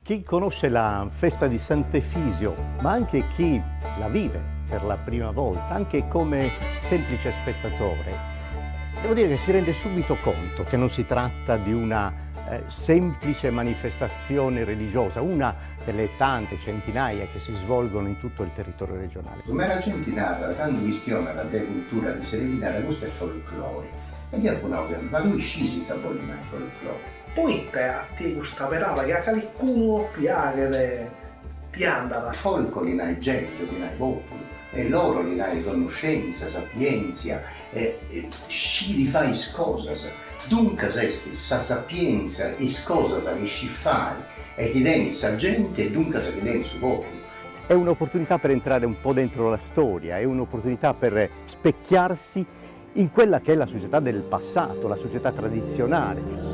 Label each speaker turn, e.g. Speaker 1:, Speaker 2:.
Speaker 1: Chi conosce la festa di Sant'Efisio, ma anche chi la vive per la prima volta, anche come semplice spettatore, devo dire che si rende subito conto che non si tratta di una semplice manifestazione religiosa, una delle tante centinaia che si svolgono in tutto il territorio regionale.
Speaker 2: Come la gente narra, quando questione la cultura di Serenità, questo è folklore. E io conosco, ma lui scisi da bolina il folklore.
Speaker 3: Poi a te questa parola che a qualcuno piace ti andava.
Speaker 2: Folcoli nai gente, che nai popolo, e loro li nai conoscenza, sapienza, si fai cosas. Dunque esti sa sapienza e cosas che si fai, e ti deni sa gente e dunque sa che deni su popolo.
Speaker 1: È un'opportunità per entrare un po' dentro la storia, è un'opportunità per specchiarsi in quella che è la società del passato, la società tradizionale.